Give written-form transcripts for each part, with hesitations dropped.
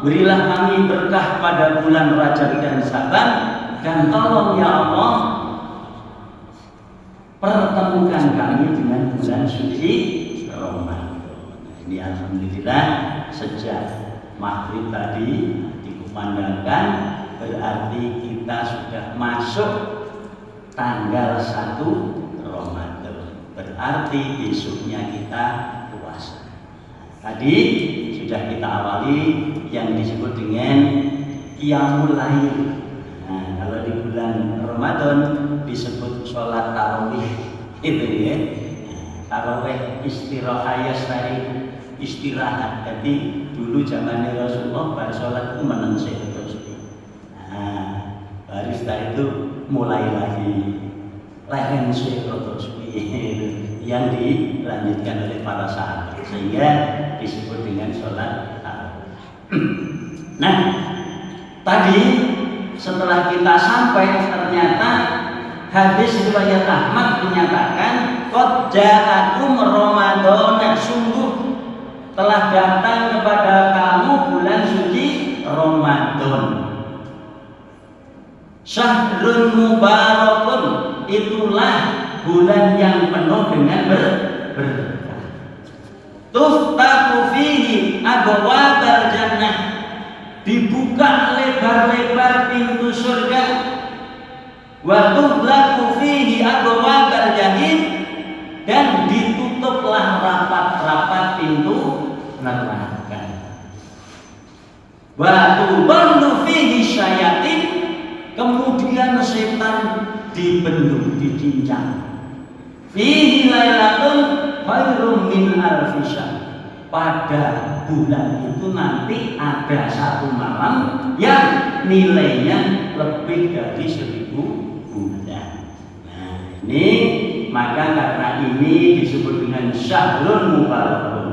berilah kami berkah pada bulan Rajab dan Syaban, dan tolong ya Allah pertemukan kami dengan bulan suci Ramadan. Ini alhamdulillah sejak maghrib tadi dikumandangkan, berarti kita sudah masuk tanggal 1 Ramadan. Berarti besoknya kita puasa. Tadi sudah kita awali yang disebut dengan qiyamul lail. Nah, kalau di bulan Ramadan disebut sholat tarawih, itu ya. Tarawih istirahat. Jadi dulu zamannya Rasulullah baru sholat itu menengsi terus. Nah, baru setelah itu mulai lagi lehen terus yang dilanjutkan oleh para sahabat, sehingga disebut dengan sholat tarawih. Nah, tadi setelah kita sampai, ternyata hadis riwayat Ahmad menyatakan qad ja'akum Ramadan, sungguh telah datang kepada kamu bulan suci Ramadan. Syahrul mubarakun, itulah bulan yang penuh dengan berkah. Tuftahu fihi abwabal jannah, dibuka lebar-lebar pintu surga. Wa tughlaqu fihi abwabal jahim, dan ditutuplah rapat-rapat pintu neraka. Wa tuballu fihi syayatin, kemudian setan dibendung, dicincang. Fihi lailatun khairum min alfi syahr, pada bulan itu nanti ada satu malam yang nilainya lebih dari 1000 bulan. Nah, ini maka karena ini disebut dengan syahrul mubarakun,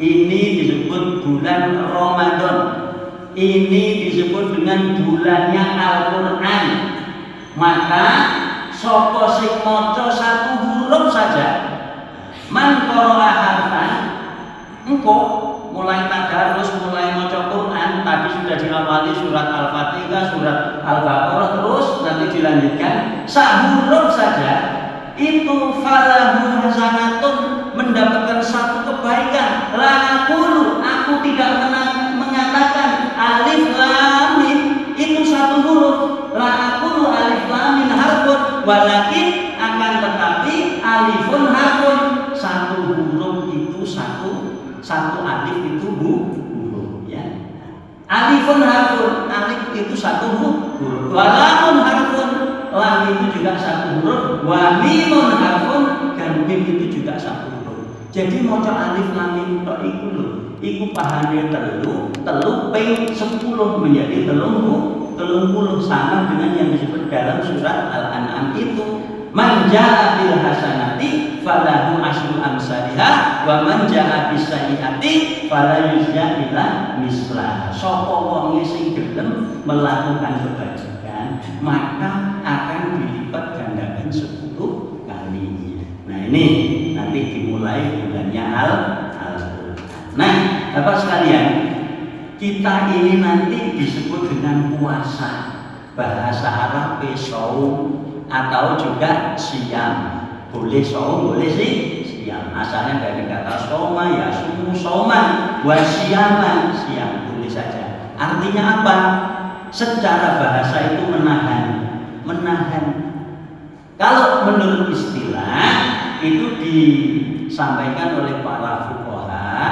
ini disebut bulan Ramadan, ini disebut dengan bulannya Al-Quran. Maka sapa sing maca satu huruf saja, man qara'a harfan, engkau mulai tadarus, mulai maca Quran, tadi sudah diawali surat Al-Fatihah, surat Al-Baqarah, terus nanti dilanjutkan sahuruf saja, itu falahu hasanatun, mendapatkan satu kebaikan. La aqulu, aku tidak mengatakan alif lam mim itu satu huruf. La aqulu alif lam mim harfun, walakin akan tetapi alifun harfun, satu huruf itu satu alif itu huruf, ya. Alifun harfun, alif itu satu huruf. Walamun harfun, lam itu juga satu huruf. Wa mimun harfun, dan mim itu juga satu huruf. Jadi maca alif lam mim tok iku lho, iku pahane telu ping 10 menjadi 30 sama dengan yang disebut dalam surat Al-An'am itu. Man jaa bil hasanati falahu asyru amsalihha wa man jaa bis sayyiati fala yujza illa mislaha. Sapa wong sing gelem melakukan kebajikan, maka akan dilipat gandakan 10 kali. Nah, ini nanti dimulai bulannya Al-Quran. Nah, Bapak sekalian, kita ini nanti disebut dengan puasa. Bahasa Arab shaum atau juga siam. Boleh shaum, boleh siam. Asalnya dari kata soma, ya sumu soman, wa siaman, siam, boleh saja. Artinya apa? Secara bahasa itu menahan. Kalau menurut istilah itu disampaikan oleh para fuqaha,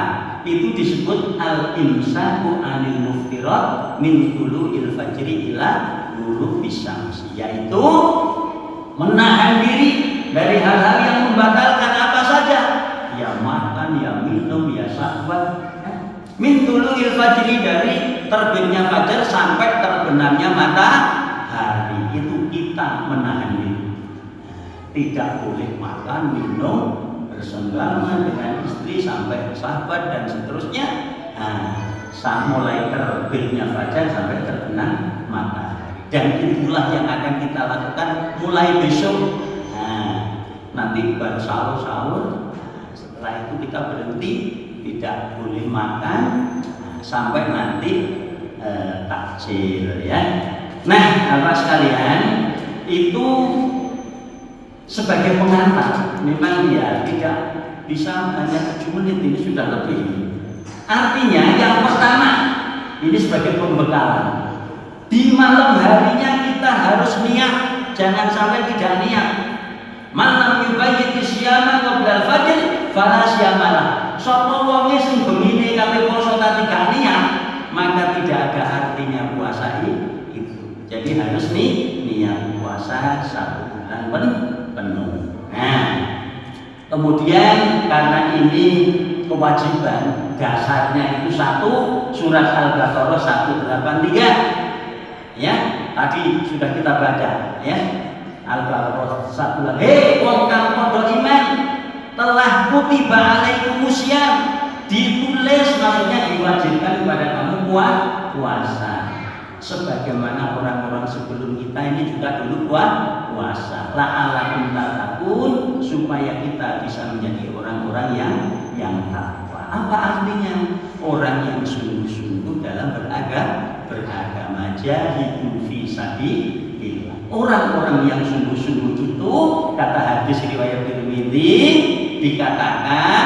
itu disebut al-imsaku anil muftirat min tulu'il fajri ila ghurubish syamsi, yaitu menahan diri dari hal-hal yang membatalkan apa saja, ya makan, ya minum, ya syahwat. Min tulu'il fajri, dari terbitnya fajar sampai terbenamnya matahari, itu kita menahan diri. Tidak boleh makan, minum, bersenggama dengan istri sampai sahabat dan seterusnya. Mulai terbitnya fajar sampai terbenam matahari. Dan itulah yang akan kita lakukan mulai besok. Nanti baru sahur. Setelah itu kita berhenti, tidak boleh makan sampai nanti takjil ya. Nah, Bapak sekalian, itu sebagai pengantar, memang ya tidak bisa hanya 7 menit, ini sudah lebih. Artinya yang pertama, ini sebagai pembekalan. Di malam harinya kita harus niat, jangan sampai tidak niat. Malam yubayyiti siyama qabla al-fajr fala siyamalah. Sapa wonge sing bengine kabeh poso tapi gak niat, maka tidak ada artinya puasa itu. Jadi harus niat puasa 1 bulan penuh. Nah, kemudian karena ini kewajiban, dasarnya itu 1 surat Al-Baqarah 183. Ya, tadi sudah kita baca ya. Al-Baqarah 1. Hei wong kang padha iman, telah kutiba alaikumusiyam, ditulis, maksudnya diwajibkan kepada kamu puasa. Sebagaimana orang-orang sebelum kita ini juga dulu puasa. La'allakum tattaqun, supaya kita bisa menjadi orang-orang yang takwa. Apa artinya? Orang yang sungguh-sungguh dalam beragama, jahidu fi sabilillah. Orang-orang yang sungguh-sungguh itu, kata hadis riwayat Tirmidzi, dikatakan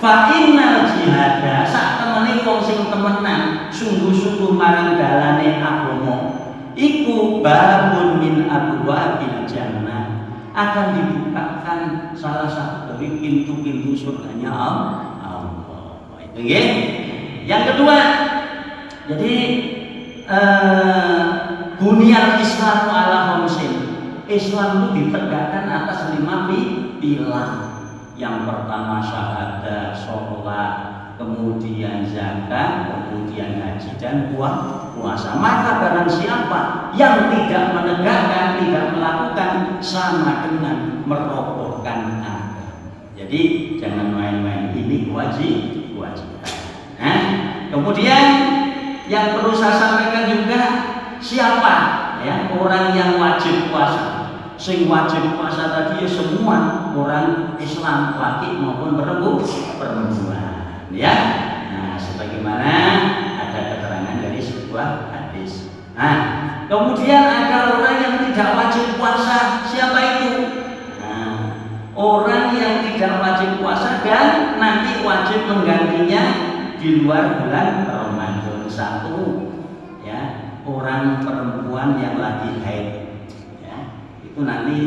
fa innal jihada, sak temene wong sing temenan sungguh-sungguh marang dalane agama iku babun min abwabil jannah, akan dibukakan salah satu dari pintu-pintu surganya Allah. Itu nggih. Yang kedua, jadi bunyal Islam ala khamsin. Islam itu ditegakkan atas 5 pilar. Yang pertama syahadah, sholat, kemudian zakat, kemudian haji dan puasa. Maka barang siapa yang tidak menegakkan, tidak melakukan, sama dengan merobohkan agama. Jadi jangan main-main, ini kewajiban. Nah, kemudian yang perlu saya sampaikan juga, siapa ya orang yang wajib puasa? Sing wajib puasa tadi ya semua orang Islam, laki maupun perempuan ya. Nah, sebagaimana ada keterangan dari sebuah hadis. Nah, kemudian ada orang yang tidak wajib puasa. Siapa itu? Nah, orang yang tidak wajib puasa dan nanti wajib menggantinya di luar bulan Ramadan. 1 ya, orang perempuan yang lagi haid. Itu nanti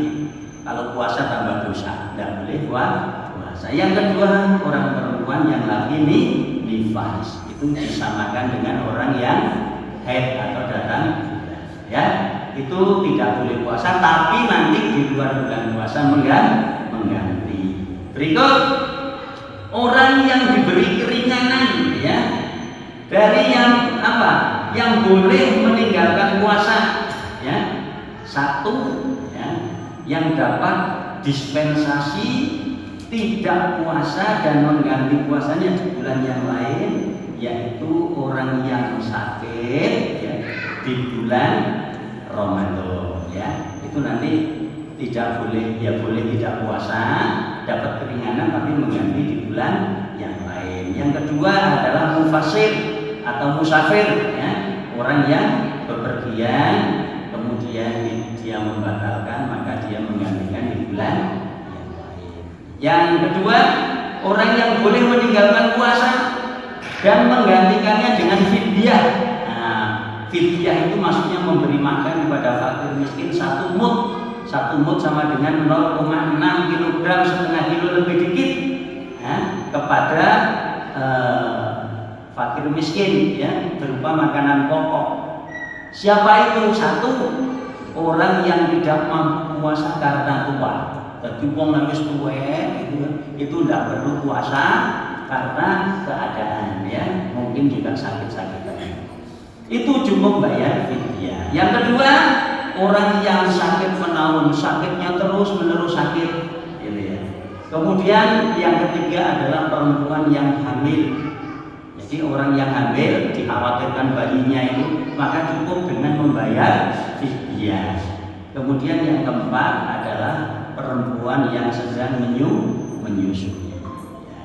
kalau puasa tambah dosa, tidak boleh puasa. Yang kedua, orang perempuan yang lagi nifas, itu disamakan dengan orang yang haid atau datang bulan. Ya, itu tidak boleh puasa, tapi nanti di luar bulan puasa mengganti. Berikut, orang yang diberi keringanan, ya, dari yang apa? Yang boleh meninggalkan puasa, ya. 1, yang dapat dispensasi tidak puasa dan mengganti puasanya di bulan yang lain, yaitu orang yang sakit ya, di bulan Ramadan ya. Itu nanti tidak boleh, ya boleh tidak puasa, dapat keringanan tapi mengganti di bulan yang lain. Yang kedua adalah mufasir atau musafir ya, orang yang bepergian kemudian dia membatalkan, maka dia menggantikan di bulan yang lain. Yang kedua, orang yang boleh meninggalkan puasa dan menggantikannya dengan fidyah. Nah, fidyah itu maksudnya memberi makan kepada fakir miskin 1 mud. 1 mud sama dengan 0,6 kg, setengah kilo lebih dikit ya, kepada fakir miskin ya, berupa makanan pokok. Siapa itu? 1, orang yang tidak mampu puasa karena tua. Jadi wong nangis tuwek itu tidak perlu puasa karena keadaan ya, mungkin juga sakit-sakitan. Itu cukup bayar fidyah. Yang kedua, orang yang sakit menahun, sakitnya terus menerus sakit, gitu ya. Kemudian yang ketiga adalah perempuan yang hamil. Jadi orang yang hamil dikhawatirkan bayinya itu, maka cukup dengan membayar fidyah. Kemudian yang keempat adalah perempuan yang sedang menyusui. Ya,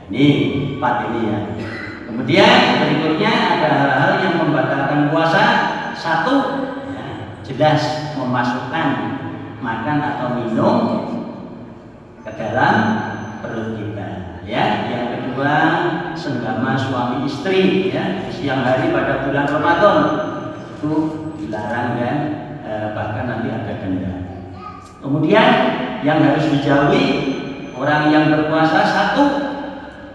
ini 4 ini ya. Kemudian berikutnya ada hal-hal yang membatalkan puasa. Satu, ya, jelas memasukkan makan atau minum ke dalam perut kita. Ya, yang kedua senggama suami istri ya di siang hari pada bulan Ramadan itu dilarang dan bahkan nanti ada denda. Kemudian yang harus dijauhi orang yang berpuasa, satu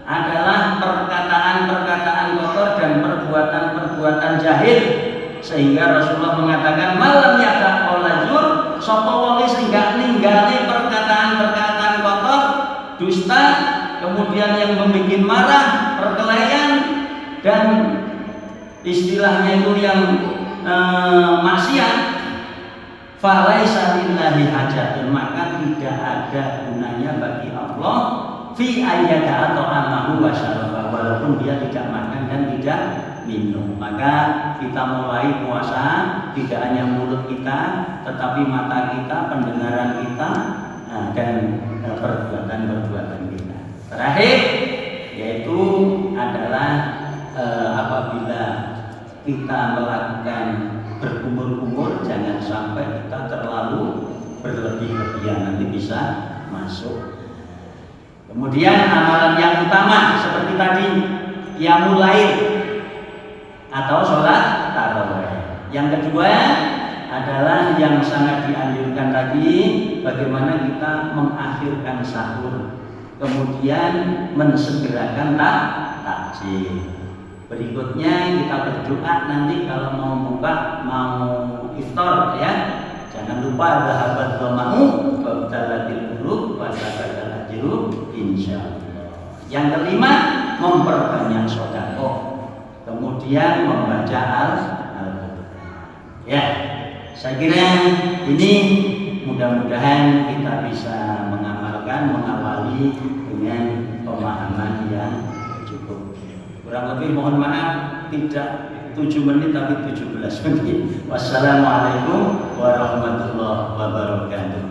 adalah perkataan-perkataan kotor dan perbuatan-perbuatan jahil, sehingga Rasulullah mengatakan malam yada qaulajur sapa wong sing gak ninggali perkataan-perkataan kotor, dusta, kemudian yang membuat marah, perkelahian, dan istilahnya itu yang maksiat, falaisa lillahi hajatun, maka tidak ada gunanya bagi Allah fi ayyada atau amahu wa syaraba, walaupun dia tidak makan dan tidak minum. Maka kita mulai puasa tidak hanya mulut kita, tetapi mata kita, pendengaran kita, dan perbuatan-perbuatan kita. Terakhir yaitu adalah apabila kita melakukan berkumur-kumur, jangan sampai kita terlalu berlebih-lebihan, nanti bisa masuk. Kemudian amalan yang utama seperti tadi qiyamul lail atau sholat tarawih. Yang kedua adalah yang sangat dianjurkan tadi, bagaimana kita mengakhirkan sahur, kemudian mensegerakan takjil. Berikutnya kita berdoa nanti kalau mau buka, mau iftar ya. Jangan lupa zahabat dhama'u wa btalatil qulub wa sabaqal ajru insyaallah. Yang kelima, memperbanyak sedekah. Kemudian membaca Al-Qur'an. Ya, saya kira ini mudah-mudahan kita bisa mengamalkan, mengawali dengan pemahaman yang cukup. Kurang lebih mohon maaf tidak 7 menit tapi 17 menit. Wassalamualaikum warahmatullahi wabarakatuh.